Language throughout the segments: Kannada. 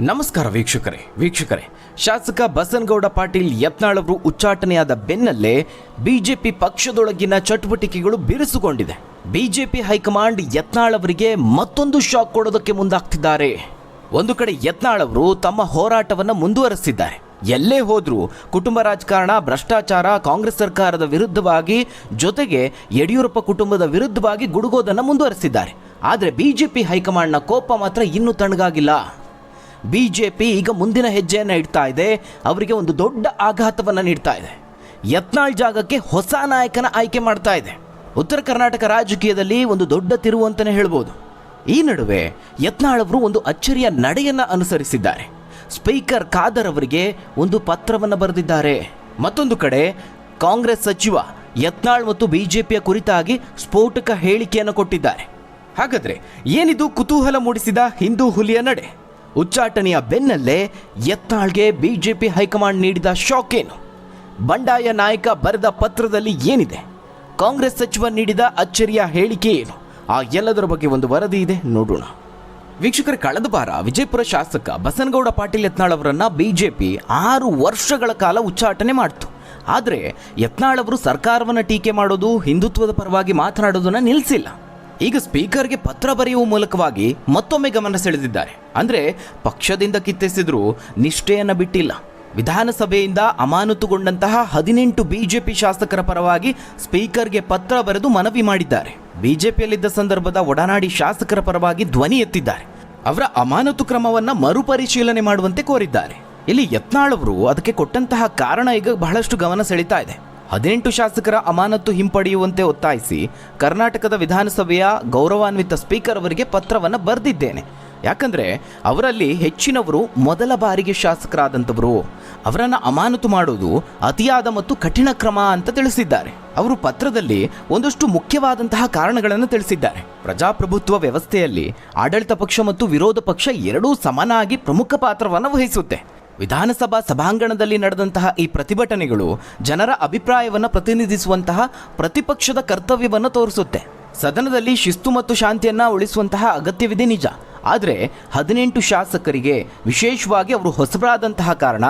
ನಮಸ್ಕಾರ ವೀಕ್ಷಕರೇ ಶಾಸಕ ಬಸನಗೌಡ ಪಾಟೀಲ್ ಯತ್ನಾಳ್ ಅವರು ಉಚ್ಚಾಟನೆಯಾದ ಬೆನ್ನಲ್ಲೇ ಬಿಜೆಪಿ ಪಕ್ಷದೊಳಗಿನ ಚಟುವಟಿಕೆಗಳು ಬಿರುಸುಗೊಂಡಿದೆ. ಬಿಜೆಪಿ ಹೈಕಮಾಂಡ್ ಯತ್ನಾಳ್ ಅವರಿಗೆ ಮತ್ತೊಂದು ಶಾಕ್ ಕೊಡೋದಕ್ಕೆ ಮುಂದಾಗ್ತಿದ್ದಾರೆ. ಒಂದು ಕಡೆ ಯತ್ನಾಳ್ ಅವರು ತಮ್ಮ ಹೋರಾಟವನ್ನು ಮುಂದುವರೆಸಿದ್ದಾರೆ. ಎಲ್ಲೇ ಹೋದ್ರೂ ಕುಟುಂಬ ರಾಜಕಾರಣ, ಭ್ರಷ್ಟಾಚಾರ, ಕಾಂಗ್ರೆಸ್ ಸರ್ಕಾರದ ವಿರುದ್ಧವಾಗಿ, ಜೊತೆಗೆ ಯಡಿಯೂರಪ್ಪ ಕುಟುಂಬದ ವಿರುದ್ಧವಾಗಿ ಗುಡುಗೋದನ್ನು ಮುಂದುವರೆಸಿದ್ದಾರೆ. ಆದರೆ ಬಿಜೆಪಿ ಹೈಕಮಾಂಡ್ನ ಕೋಪ ಮಾತ್ರ ಇನ್ನೂ ತಣ್ಣಗಾಗಿಲ್ಲ. ಬಿಜೆಪಿ ಈಗ ಮುಂದಿನ ಹೆಜ್ಜೆಯನ್ನು ಇಡ್ತಾ ಇದೆ. ಅವರಿಗೆ ಒಂದು ದೊಡ್ಡ ಆಘಾತವನ್ನು ನೀಡ್ತಾ ಇದೆ. ಯತ್ನಾಳ್ ಜಾಗಕ್ಕೆ ಹೊಸ ನಾಯಕನ ಆಯ್ಕೆ ಮಾಡ್ತಾ ಇದೆ. ಉತ್ತರ ಕರ್ನಾಟಕ ರಾಜಕೀಯದಲ್ಲಿ ಒಂದು ದೊಡ್ಡ ತಿರುವು ಅಂತಲೇ ಹೇಳ್ಬೋದು. ಈ ನಡುವೆ ಯತ್ನಾಳ್ ಅವರು ಒಂದು ಅಚ್ಚರಿಯ ನಡೆಯನ್ನು ಅನುಸರಿಸಿದ್ದಾರೆ. ಸ್ಪೀಕರ್ ಖಾದರ್ ಅವರಿಗೆ ಒಂದು ಪತ್ರವನ್ನು ಬರೆದಿದ್ದಾರೆ. ಮತ್ತೊಂದು ಕಡೆ ಕಾಂಗ್ರೆಸ್ ಸಚಿವ ಯತ್ನಾಳ್ ಮತ್ತು ಬಿಜೆಪಿಯ ಕುರಿತಾಗಿ ಸ್ಫೋಟಕ ಹೇಳಿಕೆಯನ್ನು ಕೊಟ್ಟಿದ್ದಾರೆ. ಹಾಗಾದರೆ ಏನಿದು ಕುತೂಹಲ ಮೂಡಿಸಿದ ಹಿಂದೂ ಹುಲಿಯ ನಡೆ? ಉಚ್ಚಾಟನೆಯ ಬೆನ್ನಲ್ಲೇ ಯತ್ನಾಳ್ಗೆ ಬಿಜೆಪಿ ಹೈಕಮಾಂಡ್ ನೀಡಿದ ಶಾಕ್ ಏನು? ಬಂಡಾಯ ನಾಯಕ ಬರೆದ ಪತ್ರದಲ್ಲಿ ಏನಿದೆ? ಕಾಂಗ್ರೆಸ್ ಸಚಿವ ನೀಡಿದ ಅಚ್ಚರಿಯ ಹೇಳಿಕೆ ಏನು? ಆ ಎಲ್ಲದರ ಬಗ್ಗೆ ಒಂದು ವರದಿ ಇದೆ, ನೋಡೋಣ. ವೀಕ್ಷಕರೇ, ಕಳೆದ ವಾರ ವಿಜಯಪುರ ಶಾಸಕ ಬಸನಗೌಡ ಪಾಟೀಲ್ ಯತ್ನಾಳ್ ಅವರನ್ನು ಬಿಜೆಪಿ 6 ವರ್ಷಗಳ ಕಾಲ ಉಚ್ಚಾಟನೆ ಮಾಡಿತು. ಆದರೆ ಯತ್ನಾಳ್ ಅವರು ಸರ್ಕಾರವನ್ನು ಟೀಕೆ ಮಾಡೋದು, ಹಿಂದುತ್ವದ ಪರವಾಗಿ ಮಾತನಾಡೋದನ್ನು ನಿಲ್ಲಿಸಿಲ್ಲ. ಈಗ ಸ್ಪೀಕರ್ಗೆ ಪತ್ರ ಬರೆಯುವ ಮೂಲಕವಾಗಿ ಮತ್ತೊಮ್ಮೆ ಗಮನ ಸೆಳೆದಿದ್ದಾರೆ. ಅಂದರೆ ಪಕ್ಷದಿಂದ ಕಿತ್ತೆಸೆದರೂ ನಿಷ್ಠೆಯನ್ನು ಬಿಟ್ಟಿಲ್ಲ. ವಿಧಾನಸಭೆಯಿಂದ ಅಮಾನತುಗೊಂಡಂತಹ 18 ಬಿಜೆಪಿ ಶಾಸಕರ ಪರವಾಗಿ ಸ್ಪೀಕರ್ಗೆ ಪತ್ರ ಬರೆದು ಮನವಿ ಮಾಡಿದ್ದಾರೆ. ಬಿಜೆಪಿಯಲ್ಲಿದ್ದ ಸಂದರ್ಭದ ಒಡನಾಡಿ ಶಾಸಕರ ಪರವಾಗಿ ಧ್ವನಿ ಎತ್ತಿದ್ದಾರೆ. ಅವರ ಅಮಾನತು ಕ್ರಮವನ್ನು ಮರುಪರಿಶೀಲನೆ ಮಾಡುವಂತೆ ಕೋರಿದ್ದಾರೆ. ಇಲ್ಲಿ ಯತ್ನಾಳ್ ಅವರು ಅದಕ್ಕೆ ಕೊಟ್ಟಂತಹ ಕಾರಣ ಈಗ ಬಹಳಷ್ಟು ಗಮನ ಸೆಳೀತಾ ಇದೆ. 18 ಶಾಸಕರ ಅಮಾನತು ಹಿಂಪಡೆಯುವಂತೆ ಒತ್ತಾಯಿಸಿ ಕರ್ನಾಟಕದ ವಿಧಾನಸಭೆಯ ಗೌರವಾನ್ವಿತ ಸ್ಪೀಕರ್ ಅವರಿಗೆ ಪತ್ರವನ್ನು ಬರೆದಿದ್ದೇನೆ. ಯಾಕಂದರೆ ಅವರಲ್ಲಿ ಹೆಚ್ಚಿನವರು ಮೊದಲ ಬಾರಿಗೆ ಶಾಸಕರಾದಂಥವರು. ಅವರನ್ನು ಅಮಾನತು ಮಾಡೋದು ಅತಿಯಾದ ಮತ್ತು ಕಠಿಣ ಕ್ರಮ ಅಂತ ತಿಳಿಸಿದ್ದಾರೆ. ಅವರು ಪತ್ರದಲ್ಲಿ ಒಂದಷ್ಟು ಮುಖ್ಯವಾದಂತಹ ಕಾರಣಗಳನ್ನು ತಿಳಿಸಿದ್ದಾರೆ. ಪ್ರಜಾಪ್ರಭುತ್ವ ವ್ಯವಸ್ಥೆಯಲ್ಲಿ ಆಡಳಿತ ಪಕ್ಷ ಮತ್ತು ವಿರೋಧ ಪಕ್ಷ ಎರಡೂ ಸಮನಾಗಿ ಪ್ರಮುಖ ಪಾತ್ರವನ್ನು ವಹಿಸುತ್ತೆ. ವಿಧಾನಸಭಾ ಸಭಾಂಗಣದಲ್ಲಿ ನಡೆದಂತಹ ಈ ಪ್ರತಿಭಟನೆಗಳು ಜನರ ಅಭಿಪ್ರಾಯವನ್ನು ಪ್ರತಿನಿಧಿಸುವಂತಹ ಪ್ರತಿಪಕ್ಷದ ಕರ್ತವ್ಯವನ್ನು ತೋರಿಸುತ್ತೆ. ಸದನದಲ್ಲಿ ಶಿಸ್ತು ಮತ್ತು ಶಾಂತಿಯನ್ನು ಉಳಿಸುವಂತಹ ಅಗತ್ಯವಿದೆ ನಿಜ. ಆದರೆ 18 ಶಾಸಕರಿಗೆ, ವಿಶೇಷವಾಗಿ ಅವರು ಹೊಸಬರಾದಂತಹ ಕಾರಣ,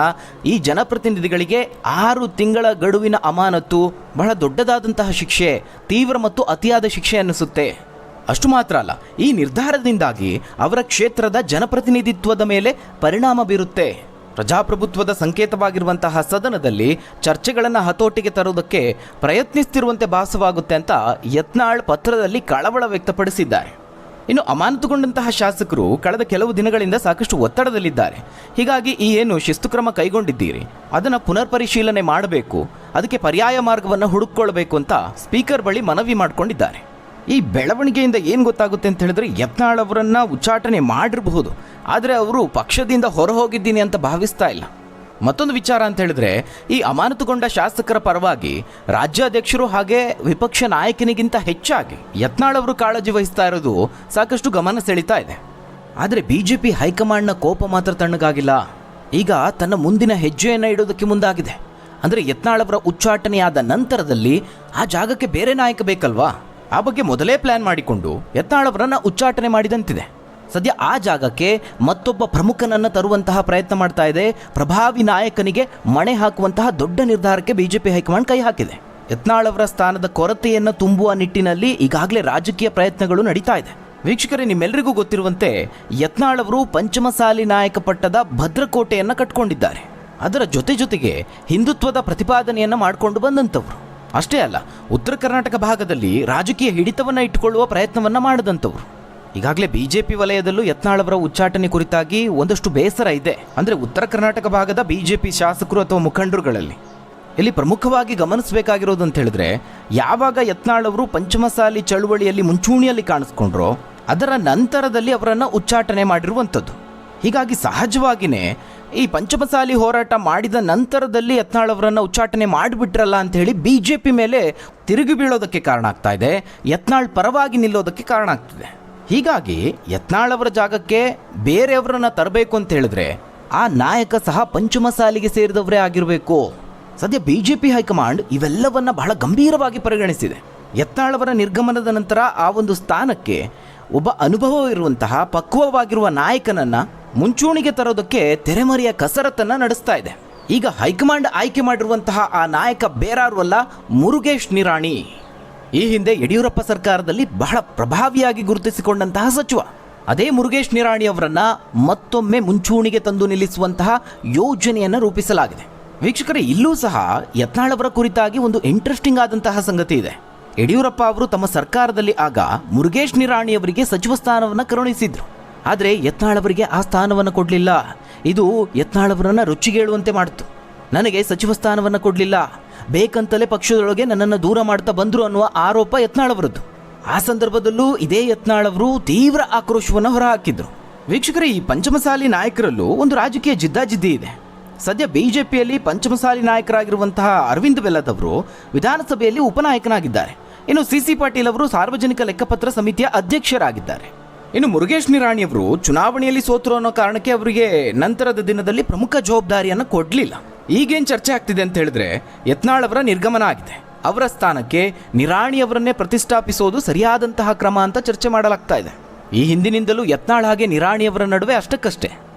ಈ ಜನಪ್ರತಿನಿಧಿಗಳಿಗೆ 6 ತಿಂಗಳ ಗಡುವಿನ ಅಮಾನತು ಬಹಳ ದೊಡ್ಡದಾದಂತಹ ಶಿಕ್ಷೆ, ತೀವ್ರ ಮತ್ತು ಅತಿಯಾದ ಶಿಕ್ಷೆ ಅನ್ನಿಸುತ್ತೆ. ಅಷ್ಟು ಮಾತ್ರ ಅಲ್ಲ, ಈ ನಿರ್ಧಾರದಿಂದಾಗಿ ಅವರ ಕ್ಷೇತ್ರದ ಜನಪ್ರತಿನಿಧಿತ್ವದ ಮೇಲೆ ಪರಿಣಾಮ ಬೀರುತ್ತೆ. ಪ್ರಜಾಪ್ರಭುತ್ವದ ಸಂಕೇತವಾಗಿರುವಂತಹ ಸದನದಲ್ಲಿ ಚರ್ಚೆಗಳನ್ನು ಹತೋಟಿಗೆ ತರುವುದಕ್ಕೆ ಪ್ರಯತ್ನಿಸುತ್ತಿರುವಂತೆ ಭಾಸವಾಗುತ್ತೆ ಅಂತ ಯತ್ನಾಳ್ ಪತ್ರದಲ್ಲಿ ಕಳವಳ ವ್ಯಕ್ತಪಡಿಸಿದ್ದಾರೆ. ಇನ್ನು ಅಮಾನತುಗೊಂಡಂತಹ ಶಾಸಕರು ಕಳೆದ ಕೆಲವು ದಿನಗಳಿಂದ ಸಾಕಷ್ಟು ಒತ್ತಡದಲ್ಲಿದ್ದಾರೆ. ಹೀಗಾಗಿ ಈ ಏನು ಶಿಸ್ತು ಕ್ರಮ ಕೈಗೊಂಡಿದ್ದೀರಿ ಅದನ್ನು ಪುನರ್ ಪರಿಶೀಲನೆ ಮಾಡಬೇಕು, ಅದಕ್ಕೆ ಪರ್ಯಾಯ ಮಾರ್ಗವನ್ನು ಹುಡುಕಿಕೊಳ್ಬೇಕು ಅಂತ ಸ್ಪೀಕರ್ ಬಳಿ ಮನವಿ ಮಾಡಿಕೊಂಡಿದ್ದಾರೆ. ಈ ಬೆಳವಣಿಗೆಯಿಂದ ಏನು ಗೊತ್ತಾಗುತ್ತೆ ಅಂತ ಹೇಳಿದ್ರೆ, ಯತ್ನಾಳ್ ಅವರನ್ನು ಉಚ್ಚಾಟನೆ ಮಾಡಿರಬಹುದು, ಆದರೆ ಅವರು ಪಕ್ಷದಿಂದ ಹೊರಹೋಗಿದ್ದೀನಿ ಅಂತ ಭಾವಿಸ್ತಾ ಇಲ್ಲ. ಮತ್ತೊಂದು ವಿಚಾರ ಅಂತ ಹೇಳಿದ್ರೆ, ಈ ಅಮಾನತುಗೊಂಡ ಶಾಸಕರ ಪರವಾಗಿ ರಾಜ್ಯಾಧ್ಯಕ್ಷರು ಹಾಗೆ ವಿಪಕ್ಷ ನಾಯಕನಿಗಿಂತ ಹೆಚ್ಚಾಗಿ ಯತ್ನಾಳ್ ಅವರು ಕಾಳಜಿ ವಹಿಸ್ತಾ ಇರೋದು ಸಾಕಷ್ಟು ಗಮನ ಸೆಳೀತಾ ಇದೆ. ಆದರೆ ಬಿಜೆಪಿ ಹೈಕಮಾಂಡ್ನ ಕೋಪ ಮಾತ್ರ ತಣ್ಣಗಾಗಿಲ್ಲ. ಈಗ ತನ್ನ ಮುಂದಿನ ಹೆಜ್ಜೆಯನ್ನು ಇಡೋದಕ್ಕೆ ಮುಂದಾಗಿದೆ. ಅಂದರೆ ಯತ್ನಾಳ್ ಅವರ ಉಚ್ಚಾಟನೆಯಾದ ನಂತರದಲ್ಲಿ ಆ ಜಾಗಕ್ಕೆ ಬೇರೆ ನಾಯಕ ಬೇಕಲ್ವಾ? ಆ ಬಗ್ಗೆ ಮೊದಲೇ ಪ್ಲಾನ್ ಮಾಡಿಕೊಂಡು ಯತ್ನಾಳ್ ಅವರನ್ನು ಉಚ್ಚಾಟನೆ ಮಾಡಿದಂತಿದೆ. ಸದ್ಯ ಆ ಜಾಗಕ್ಕೆ ಮತ್ತೊಬ್ಬ ಪ್ರಮುಖನನ್ನು ತರುವಂತಹ ಪ್ರಯತ್ನ ಮಾಡ್ತಾ ಇದೆ. ಪ್ರಭಾವಿ ನಾಯಕನಿಗೆ ಮಣೆ ಹಾಕುವಂತಹ ದೊಡ್ಡ ನಿರ್ಧಾರಕ್ಕೆ ಬಿಜೆಪಿ ಹೈಕಮಾಂಡ್ ಕೈ ಹಾಕಿದೆ. ಯತ್ನಾಳ್ ಅವರ ಸ್ಥಾನದ ಕೊರತೆಯನ್ನು ತುಂಬುವ ನಿಟ್ಟಿನಲ್ಲಿ ಈಗಾಗಲೇ ರಾಜಕೀಯ ಪ್ರಯತ್ನಗಳು ನಡೀತಾ ಇದೆ. ವೀಕ್ಷಕರೇ, ನಿಮ್ಮೆಲ್ಲರಿಗೂ ಗೊತ್ತಿರುವಂತೆ ಯತ್ನಾಳ್ ಅವರು ಪಂಚಮಸಾಲಿ ನಾಯಕ ಪಟ್ಟದ ಭದ್ರಕೋಟೆಯನ್ನು ಕಟ್ಕೊಂಡಿದ್ದಾರೆ. ಅದರ ಜೊತೆಗೆ ಹಿಂದುತ್ವದ ಪ್ರತಿಪಾದನೆಯನ್ನು ಮಾಡಿಕೊಂಡು ಬಂದಂಥವ್ರು. ಅಷ್ಟೇ ಅಲ್ಲ, ಉತ್ತರ ಕರ್ನಾಟಕ ಭಾಗದಲ್ಲಿ ರಾಜಕೀಯ ಹಿಡಿತವನ್ನು ಇಟ್ಟುಕೊಳ್ಳುವ ಪ್ರಯತ್ನವನ್ನು ಮಾಡಿದಂಥವ್ರು. ಈಗಾಗಲೇ ಬಿಜೆಪಿ ವಲಯದಲ್ಲೂ ಯತ್ನಾಳ್ ಅವರ ಉಚ್ಚಾಟನೆ ಕುರಿತಾಗಿ ಒಂದಷ್ಟು ಬೇಸರ ಇದೆ. ಅಂದರೆ ಉತ್ತರ ಕರ್ನಾಟಕ ಭಾಗದ ಬಿಜೆಪಿ ಶಾಸಕರು ಅಥವಾ ಮುಖಂಡರುಗಳಲ್ಲಿ ಇಲ್ಲಿ ಪ್ರಮುಖವಾಗಿ ಗಮನಿಸಬೇಕಾಗಿರೋದು ಅಂತ ಹೇಳಿದ್ರೆ, ಯಾವಾಗ ಯತ್ನಾಳ್ ಅವರು ಪಂಚಮಸಾಲಿ ಚಳುವಳಿಯಲ್ಲಿ ಮುಂಚೂಣಿಯಲ್ಲಿ ಕಾಣಿಸ್ಕೊಂಡ್ರೋ ಅದರ ನಂತರದಲ್ಲಿ ಅವರನ್ನು ಉಚ್ಚಾಟನೆ ಮಾಡಿರುವಂಥದ್ದು. ಹೀಗಾಗಿ ಸಹಜವಾಗಿಯೇ ಈ ಪಂಚಮಸಾಲಿ ಹೋರಾಟ ಮಾಡಿದ ನಂತರದಲ್ಲಿ ಯತ್ನಾಳ್ ಅವರನ್ನು ಉಚ್ಚಾಟನೆ ಮಾಡಿಬಿಟ್ರಲ್ಲ ಅಂತ ಹೇಳಿ ಬಿಜೆಪಿ ಮೇಲೆ ತಿರುಗಿ ಬೀಳೋದಕ್ಕೆ ಕಾರಣ ಆಗ್ತಾ ಇದೆ. ಯತ್ನಾಳ್ ಪರವಾಗಿ ನಿಲ್ಲೋದಕ್ಕೆ ಕಾರಣ ಆಗ್ತಿದೆ. ಹೀಗಾಗಿ ಯತ್ನಾಳ್ ಅವರ ಜಾಗಕ್ಕೆ ಬೇರೆಯವರನ್ನು ತರಬೇಕು ಅಂತ ಹೇಳಿದ್ರೆ ಆ ನಾಯಕ ಸಹ ಪಂಚಮಸಾಲಿಗೆ ಸೇರಿದವರೇ ಆಗಿರಬೇಕು. ಸದ್ಯ ಬಿಜೆಪಿ ಹೈಕಮಾಂಡ್ ಇವೆಲ್ಲವನ್ನ ಬಹಳ ಗಂಭೀರವಾಗಿ ಪರಿಗಣಿಸಿದೆ. ಯತ್ನಾಳ್ ಅವರ ನಿರ್ಗಮನದ ನಂತರ ಆ ಒಂದು ಸ್ಥಾನಕ್ಕೆ ಒಬ್ಬ ಅನುಭವ ಇರುವಂತಹ ಪಕ್ವವಾಗಿರುವ ನಾಯಕನನ್ನು ಮುಂಚೂಣಿಗೆ ತರೋದಕ್ಕೆ ತೆರೆಮರೆಯ ಕಸರತ್ತನ್ನ ನಡೆಸ್ತಾ ಇದೆ. ಈಗ ಹೈಕಮಾಂಡ್ ಆಯ್ಕೆ ಮಾಡಿರುವಂತಹ ಆ ನಾಯಕ ಬೇರಾರು ಅಲ್ಲ, ಮುರುಗೇಶ್ ನಿರಾಣಿ. ಈ ಹಿಂದೆ ಯಡಿಯೂರಪ್ಪ ಸರ್ಕಾರದಲ್ಲಿ ಬಹಳ ಪ್ರಭಾವಿಯಾಗಿ ಗುರುತಿಸಿಕೊಂಡಂತಹ ಸಚಿವ. ಅದೇ ಮುರುಗೇಶ್ ನಿರಾಣಿ ಅವರನ್ನ ಮತ್ತೊಮ್ಮೆ ಮುಂಚೂಣಿಗೆ ತಂದು ನಿಲ್ಲಿಸುವಂತಹ ಯೋಜನೆಯನ್ನು ರೂಪಿಸಲಾಗಿದೆ. ವೀಕ್ಷಕರೇ, ಇಲ್ಲೂ ಸಹ ಯತ್ನಾಳ್ ಅವರ ಕುರಿತಾಗಿ ಒಂದು ಇಂಟ್ರೆಸ್ಟಿಂಗ್ ಆದಂತಹ ಸಂಗತಿ ಇದೆ. ಯಡಿಯೂರಪ್ಪ ಅವರು ತಮ್ಮ ಸರ್ಕಾರದಲ್ಲಿ ಆಗ ಮುರುಗೇಶ್ ನಿರಾಣಿ ಅವರಿಗೆ ಸಚಿವ ಸ್ಥಾನವನ್ನು ಕರುಣಿಸಿದ್ರು. ಆದರೆ ಯತ್ನಾಳ್ ಅವರಿಗೆ ಆ ಸ್ಥಾನವನ್ನು ಕೊಡಲಿಲ್ಲ. ಇದು ಯತ್ನಾಳ್ ಅವರನ್ನು ರುಚಿಗೇಳುವಂತೆ ಮಾಡಿತು. ನನಗೆ ಸಚಿವ ಸ್ಥಾನವನ್ನು ಕೊಡಲಿಲ್ಲ, ಬೇಕಂತಲೇ ಪಕ್ಷದೊಳಗೆ ನನ್ನನ್ನು ದೂರ ಮಾಡ್ತಾ ಬಂದರು ಅನ್ನುವ ಆರೋಪ ಯತ್ನಾಳ್ ಅವರದ್ದು. ಆ ಸಂದರ್ಭದಲ್ಲೂ ಇದೇ ಯತ್ನಾಳ್ ಅವರು ತೀವ್ರ ಆಕ್ರೋಶವನ್ನು ಹೊರಹಾಕಿದ್ರು. ವೀಕ್ಷಕರೇ, ಈ ಪಂಚಮಸಾಲಿ ನಾಯಕರಲ್ಲೂ ಒಂದು ರಾಜಕೀಯ ಜಿದ್ದಾಜಿದ್ದಿ ಇದೆ. ಸದ್ಯ ಬಿಜೆಪಿಯಲ್ಲಿ ಪಂಚಮಸಾಲಿ ನಾಯಕರಾಗಿರುವಂತಹ ಅರವಿಂದ್ ಬೆಲ್ಲದ್ ಅವರು ವಿಧಾನಸಭೆಯಲ್ಲಿ ಉಪನಾಯಕನಾಗಿದ್ದಾರೆ. ಇನ್ನು ಸಿ ಪಾಟೀಲ್ ಅವರು ಸಾರ್ವಜನಿಕ ಲೆಕ್ಕಪತ್ರ ಸಮಿತಿಯ ಅಧ್ಯಕ್ಷರಾಗಿದ್ದಾರೆ. ಇನ್ನು ಮುರುಗೇಶ್ ನಿರಾಣಿ ಅವರು ಚುನಾವಣೆಯಲ್ಲಿ ಸೋತರು ಅನ್ನೋ ಕಾರಣಕ್ಕೆ ಅವರಿಗೆ ನಂತರದ ದಿನದಲ್ಲಿ ಪ್ರಮುಖ ಜವಾಬ್ದಾರಿಯನ್ನು ಕೊಡಲಿಲ್ಲ. ಈಗೇನು ಚರ್ಚೆ ಆಗ್ತಿದೆ ಅಂತ ಹೇಳಿದ್ರೆ, ಯತ್ನಾಳ್ ಅವರ ನಿರ್ಗಮನ ಆಗಿದೆ. ಅವರ ಸ್ಥಾನಕ್ಕೆ ನಿರಾಣಿ ಅವರನ್ನೇ ಪ್ರತಿಷ್ಠಾಪಿಸೋದು ಸರಿಯಾದಂತಹ ಕ್ರಮ ಅಂತ ಚರ್ಚೆ ಮಾಡಲಾಗ್ತಾ ಇದೆ. ಈ ಹಿಂದಿನಿಂದಲೂ ಯತ್ನಾಳ್ ಹಾಗೆ ನಿರಾಣಿ ಅವರ ನಡುವೆ ಅಷ್ಟಕ್ಕಷ್ಟೇ.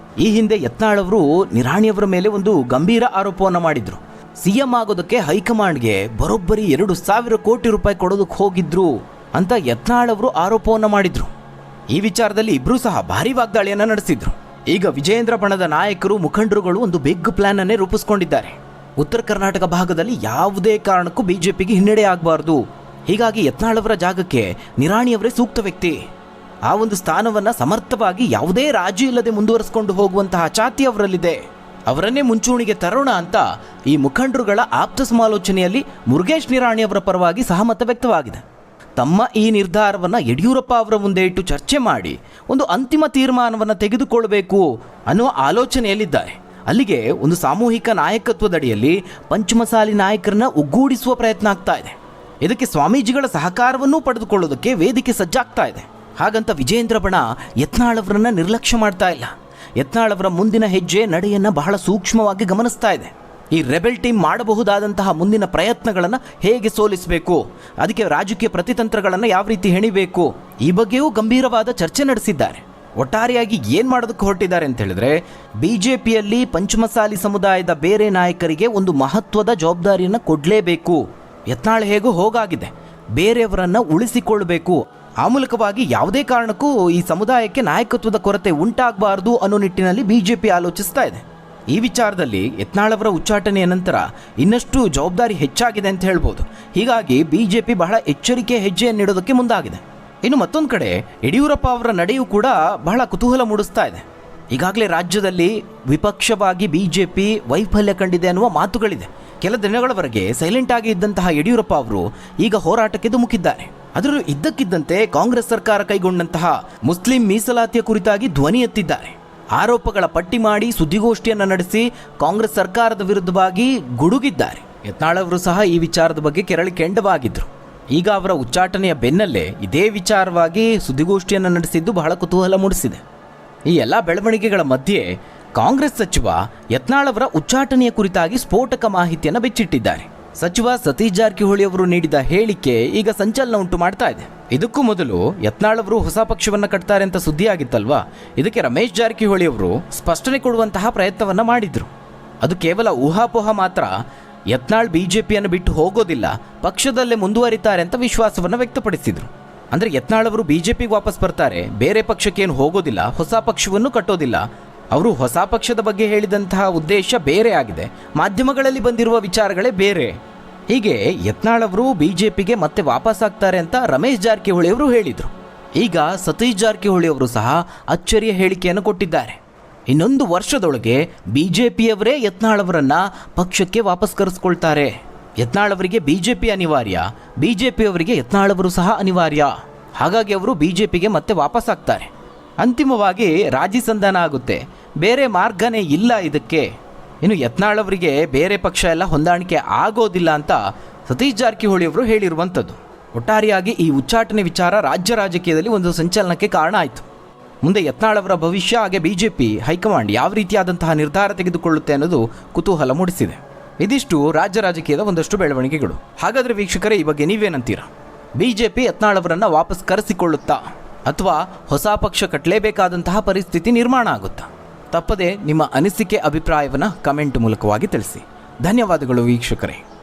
ಈ ಹಿಂದೆ ಯತ್ನಾಳ್ ಅವರು ನಿರಾಣಿ ಅವರ ಮೇಲೆ ಒಂದು ಗಂಭೀರ ಆರೋಪವನ್ನು ಮಾಡಿದ್ರು. ಸಿಎಂ ಆಗೋದಕ್ಕೆ ಹೈಕಮಾಂಡ್ಗೆ ಬರೋಬ್ಬರಿ 2,000 ಕೋಟಿ ರೂಪಾಯಿ ಕೊಡೋದಕ್ಕೆ ಹೋಗಿದ್ರು ಅಂತ ಯತ್ನಾಳ್ ಅವರು ಆರೋಪವನ್ನು ಮಾಡಿದ್ರು. ಈ ವಿಚಾರದಲ್ಲಿ ಇಬ್ರು ಸಹ ಭಾರಿ ವಾಗ್ದಾಳಿಯನ್ನು ನಡೆಸಿದ್ರು. ಈಗ ವಿಜಯೇಂದ್ರ ಬಣದ ನಾಯಕರು, ಮುಖಂಡರುಗಳು ಒಂದು ಬಿಗ್ ಪ್ಲಾನ್ ಅನ್ನೇ ರೂಪಿಸ್ಕೊಂಡಿದ್ದಾರೆ. ಉತ್ತರ ಕರ್ನಾಟಕ ಭಾಗದಲ್ಲಿ ಯಾವುದೇ ಕಾರಣಕ್ಕೂ ಬಿಜೆಪಿಗೆ ಹಿನ್ನಡೆ ಆಗಬಾರ್ದು. ಹೀಗಾಗಿ ಯತ್ನಾಳ್ ಅವರ ಜಾಗಕ್ಕೆ ನಿರಾಣಿ ಅವರೇ ಸೂಕ್ತ ವ್ಯಕ್ತಿ. ಆ ಒಂದು ಸ್ಥಾನವನ್ನು ಸಮರ್ಥವಾಗಿ ಯಾವುದೇ ರಾಜಿ ಇಲ್ಲದೆ ಮುಂದುವರಿಸಿಕೊಂಡು ಹೋಗುವಂತಹ ಚಾತಿ ಅವರಲ್ಲಿದೆ. ಅವರನ್ನೇ ಮುಂಚೂಣಿಗೆ ತರೋಣ ಅಂತ ಈ ಮುಖಂಡರುಗಳ ಆಪ್ತ ಸಮಾಲೋಚನೆಯಲ್ಲಿ ಮುರುಗೇಶ್ ನಿರಾಣಿ ಅವರ ಪರವಾಗಿ ಸಹಮತ ವ್ಯಕ್ತವಾಗಿದೆ. ತಮ್ಮ ಈ ನಿರ್ಧಾರವನ್ನು ಯಡಿಯೂರಪ್ಪ ಅವರ ಮುಂದೆ ಇಟ್ಟು ಚರ್ಚೆ ಮಾಡಿ ಒಂದು ಅಂತಿಮ ತೀರ್ಮಾನವನ್ನು ತೆಗೆದುಕೊಳ್ಳಬೇಕು ಅನ್ನುವ ಆಲೋಚನೆಯಲ್ಲಿದ್ದಾರೆ. ಅಲ್ಲಿಗೆ ಒಂದು ಸಾಮೂಹಿಕ ನಾಯಕತ್ವದಡಿಯಲ್ಲಿ ಪಂಚಮಸಾಲಿ ನಾಯಕರನ್ನ ಒಗ್ಗೂಡಿಸುವ ಪ್ರಯತ್ನ ಆಗ್ತಾ ಇದೆ. ಇದಕ್ಕೆ ಸ್ವಾಮೀಜಿಗಳ ಸಹಕಾರವನ್ನೂ ಪಡೆದುಕೊಳ್ಳೋದಕ್ಕೆ ವೇದಿಕೆ ಸಜ್ಜಾಗ್ತಾ ಇದೆ. ಹಾಗಂತ ವಿಜಯೇಂದ್ರ ಬಣ ಯತ್ನಾಳ್ ಅವರನ್ನ ನಿರ್ಲಕ್ಷ್ಯ ಮಾಡ್ತಾ ಇಲ್ಲ. ಯತ್ನಾಳ್ ಅವರ ಮುಂದಿನ ಹೆಜ್ಜೆ ನಡೆಯನ್ನು ಬಹಳ ಸೂಕ್ಷ್ಮವಾಗಿ ಗಮನಿಸ್ತಾ ಇದೆ. ಈ ರೆಬೆಲ್ ಟೀಮ್ ಮಾಡಬಹುದಾದಂತಹ ಮುಂದಿನ ಪ್ರಯತ್ನಗಳನ್ನು ಹೇಗೆ ಸೋಲಿಸಬೇಕು, ಅದಕ್ಕೆ ರಾಜಕೀಯ ಪ್ರತಿತಂತ್ರಗಳನ್ನು ಯಾವ ರೀತಿ ಹೆಣಿಬೇಕು, ಈ ಬಗ್ಗೆಯೂ ಗಂಭೀರವಾದ ಚರ್ಚೆ ನಡೆಸಿದ್ದಾರೆ. ಒಟ್ಟಾರೆಯಾಗಿ ಏನು ಮಾಡೋದಕ್ಕೆ ಹೊರಟಿದ್ದಾರೆ ಅಂತ ಹೇಳಿದ್ರೆ, ಬಿಜೆಪಿಯಲ್ಲಿ ಪಂಚಮಸಾಲಿ ಸಮುದಾಯದ ಬೇರೆ ನಾಯಕರಿಗೆ ಒಂದು ಮಹತ್ವದ ಜವಾಬ್ದಾರಿಯನ್ನು ಕೊಡಲೇಬೇಕು. ಯತ್ನಾಳ್ ಹೇಗೂ ಹೋಗಾಗಿದೆ, ಬೇರೆಯವರನ್ನು ಉಳಿಸಿಕೊಳ್ಳಬೇಕು. ಆ ಮೂಲಕವಾಗಿ ಯಾವುದೇ ಕಾರಣಕ್ಕೂ ಈ ಸಮುದಾಯಕ್ಕೆ ನಾಯಕತ್ವದ ಕೊರತೆ ಉಂಟಾಗಬಾರ್ದು ಅನ್ನೋ ನಿಟ್ಟಿನಲ್ಲಿ ಬಿಜೆಪಿ ಆಲೋಚಿಸ್ತಾ ಇದೆ. ಈ ವಿಚಾರದಲ್ಲಿ ಯತ್ನಾಳ್ ಅವರ ಉಚ್ಚಾಟನೆಯ ನಂತರ ಇನ್ನಷ್ಟು ಜವಾಬ್ದಾರಿ ಹೆಚ್ಚಾಗಿದೆ ಅಂತ ಹೇಳ್ಬೋದು. ಹೀಗಾಗಿ ಬಿಜೆಪಿ ಬಹಳ ಎಚ್ಚರಿಕೆ ಹೆಜ್ಜೆಯನ್ನಿಡೋದಕ್ಕೆ ಮುಂದಾಗಿದೆ. ಇನ್ನು ಮತ್ತೊಂದು ಕಡೆ ಯಡಿಯೂರಪ್ಪ ಅವರ ನಡೆಯೂ ಕೂಡ ಬಹಳ ಕುತೂಹಲ ಮೂಡಿಸ್ತಾ ಇದೆ. ಈಗಾಗಲೇ ರಾಜ್ಯದಲ್ಲಿ ವಿಪಕ್ಷವಾಗಿ ಬಿಜೆಪಿ ವೈಫಲ್ಯ ಕಂಡಿದೆ ಅನ್ನುವ ಮಾತುಗಳಿದೆ. ಕೆಲ ದಿನಗಳವರೆಗೆ ಸೈಲೆಂಟ್ ಆಗಿ ಇದ್ದಂತಹ ಯಡಿಯೂರಪ್ಪ ಅವರು ಈಗ ಹೋರಾಟಕ್ಕೆ ಧುಮುಕಿದ್ದಾರೆ. ಅದರಲ್ಲೂ ಇದ್ದಕ್ಕಿದ್ದಂತೆ ಕಾಂಗ್ರೆಸ್ ಸರ್ಕಾರ ಕೈಗೊಂಡಂತಹ ಮುಸ್ಲಿಂ ಮೀಸಲಾತಿಯ ಕುರಿತಾಗಿ ಧ್ವನಿ ಎತ್ತಿದ್ದಾರೆ. ಆರೋಪಗಳ ಪಟ್ಟಿ ಮಾಡಿ ಸುದ್ದಿಗೋಷ್ಠಿಯನ್ನು ನಡೆಸಿ ಕಾಂಗ್ರೆಸ್ ಸರ್ಕಾರದ ವಿರುದ್ಧವಾಗಿ ಗುಡುಗಿದ್ದಾರೆ. ಯತ್ನಾಳ್ ಅವರು ಸಹ ಈ ವಿಚಾರದ ಬಗ್ಗೆ ಕೆರಳಿ ಕೆಂಡವಾಗಿದ್ದರು. ಈಗ ಅವರ ಉಚ್ಚಾಟನೆಯ ಬೆನ್ನಲ್ಲೇ ಇದೇ ವಿಚಾರವಾಗಿ ಸುದ್ದಿಗೋಷ್ಠಿಯನ್ನು ನಡೆಸಿದ್ದು ಬಹಳ ಕುತೂಹಲ ಮೂಡಿಸಿದೆ. ಈ ಎಲ್ಲ ಬೆಳವಣಿಗೆಗಳ ಮಧ್ಯೆ ಕಾಂಗ್ರೆಸ್ ಸಚಿವ ಯತ್ನಾಳ್ ಅವರ ಉಚ್ಚಾಟನೆಯ ಕುರಿತಾಗಿ ಸ್ಫೋಟಕ ಮಾಹಿತಿಯನ್ನು ಬಿಚ್ಚಿಟ್ಟಿದ್ದಾರೆ. ಸಚಿವ ಸತೀಶ್ ಜಾರಕಿಹೊಳಿ ಅವರು ನೀಡಿದ ಹೇಳಿಕೆ ಈಗ ಸಂಚಲನ ಉಂಟು ಮಾಡ್ತಾ ಇದೆ. ಇದಕ್ಕೂ ಮೊದಲು ಯತ್ನಾಳ್ ಅವರು ಹೊಸ ಪಕ್ಷವನ್ನು ಕಟ್ತಾರೆ ಅಂತ ಸುದ್ದಿ ಆಗಿತ್ತಲ್ವಾ, ಇದಕ್ಕೆ ರಮೇಶ್ ಜಾರಕಿಹೊಳಿ ಅವರು ಸ್ಪಷ್ಟನೆ ಕೊಡುವಂತಹ ಪ್ರಯತ್ನವನ್ನು ಮಾಡಿದ್ರು. ಅದು ಕೇವಲ ಊಹಾಪೋಹ ಮಾತ್ರ. ಯತ್ನಾಳ್ ಬಿಜೆಪಿಯನ್ನು ಬಿಟ್ಟು ಹೋಗೋದಿಲ್ಲ, ಪಕ್ಷದಲ್ಲೇ ಮುಂದುವರಿತಾರೆ ಅಂತ ವಿಶ್ವಾಸವನ್ನು ವ್ಯಕ್ತಪಡಿಸಿದ್ರು. ಅಂದರೆ ಯತ್ನಾಳ್ ಅವರು ಬಿಜೆಪಿಗೆ ವಾಪಸ್ ಬರ್ತಾರೆ, ಬೇರೆ ಪಕ್ಷಕ್ಕೇನು ಹೋಗೋದಿಲ್ಲ, ಹೊಸ ಪಕ್ಷವನ್ನು ಕಟ್ಟೋದಿಲ್ಲ. ಅವರು ಹೊಸ ಪಕ್ಷದ ಬಗ್ಗೆ ಹೇಳಿದಂತಹ ಉದ್ದೇಶ ಬೇರೆ ಆಗಿದೆ, ಮಾಧ್ಯಮಗಳಲ್ಲಿ ಬಂದಿರುವ ವಿಚಾರಗಳೇ ಬೇರೆ. ಹೀಗೆ ಯತ್ನಾಳ್ ಅವರು ಬಿಜೆಪಿಗೆ ಮತ್ತೆ ವಾಪಸ್ ಆಗ್ತಾರೆ ಅಂತ ರಮೇಶ್ ಜಾರಕಿಹೊಳಿ ಅವರು ಹೇಳಿದರು. ಈಗ ಸತೀಶ್ ಜಾರಕಿಹೊಳಿ ಅವರು ಸಹ ಅಚ್ಚರಿಯ ಹೇಳಿಕೆಯನ್ನು ಕೊಟ್ಟಿದ್ದಾರೆ. ಇನ್ನೊಂದು ವರ್ಷದೊಳಗೆ ಬಿಜೆಪಿಯವರೇ ಯತ್ನಾಳ್ ಅವರನ್ನ ಪಕ್ಷಕ್ಕೆ ವಾಪಸ್ ಕರೆಸ್ಕೊಳ್ತಾರೆ. ಯತ್ನಾಳ್ ಅವರಿಗೆ ಬಿಜೆಪಿ ಅನಿವಾರ್ಯ, ಬಿಜೆಪಿಯವರಿಗೆ ಯತ್ನಾಳ್ ಅವರು ಸಹ ಅನಿವಾರ್ಯ. ಹಾಗಾಗಿ ಅವರು ಬಿಜೆಪಿಗೆ ಮತ್ತೆ ವಾಪಸ್ ಆಗ್ತಾರೆ. ಅಂತಿಮವಾಗಿ ರಾಜಿ ಸಂಧಾನ ಆಗುತ್ತೆ, ಬೇರೆ ಮಾರ್ಗನೇ ಇಲ್ಲ ಇದಕ್ಕೆ. ಇನ್ನು ಯತ್ನಾಳ್ ಅವರಿಗೆ ಬೇರೆ ಪಕ್ಷ ಎಲ್ಲ ಹೊಂದಾಣಿಕೆ ಆಗೋದಿಲ್ಲ ಅಂತ ಸತೀಶ್ ಜಾರಕಿಹೊಳಿ ಅವರು ಹೇಳಿರುವಂಥದ್ದು. ಒಟ್ಟಾರೆಯಾಗಿ ಈ ಉಚ್ಚಾಟನೆ ವಿಚಾರ ರಾಜ್ಯ ರಾಜಕೀಯದಲ್ಲಿ ಒಂದು ಸಂಚಲನಕ್ಕೆ ಕಾರಣ ಆಯಿತು. ಮುಂದೆ ಯತ್ನಾಳ್ ಅವರ ಭವಿಷ್ಯ ಹಾಗೆ ಬಿಜೆಪಿ ಹೈಕಮಾಂಡ್ ಯಾವ ರೀತಿಯಾದಂತಹ ನಿರ್ಧಾರ ತೆಗೆದುಕೊಳ್ಳುತ್ತೆ ಅನ್ನೋದು ಕುತೂಹಲ ಮೂಡಿಸಿದೆ. ಇದಿಷ್ಟು ರಾಜ್ಯ ರಾಜಕೀಯದ ಒಂದಷ್ಟು ಬೆಳವಣಿಗೆಗಳು. ಹಾಗಾದರೆ ವೀಕ್ಷಕರೇ, ಈ ಬಗ್ಗೆ ನೀವೇನಂತೀರಾ? ಬಿಜೆಪಿ ಯತ್ನಾಳ್ ಅವರನ್ನು ವಾಪಸ್ ಕರೆಸಿಕೊಳ್ಳುತ್ತಾ ಅಥವಾ ಹೊಸ ಪಕ್ಷ ಕಟ್ಟಲೇಬೇಕಾದಂತಹ ಪರಿಸ್ಥಿತಿ ನಿರ್ಮಾಣ ಆಗುತ್ತಾ? ತಪ್ಪದೆ ನಿಮ್ಮ ಅನಿಸಿಕೆ ಅಭಿಪ್ರಾಯವನ್ನು ಕಮೆಂಟ್ ಮೂಲಕವಾಗಿ ತಿಳಿಸಿ. ಧನ್ಯವಾದಗಳು ವೀಕ್ಷಕರೇ.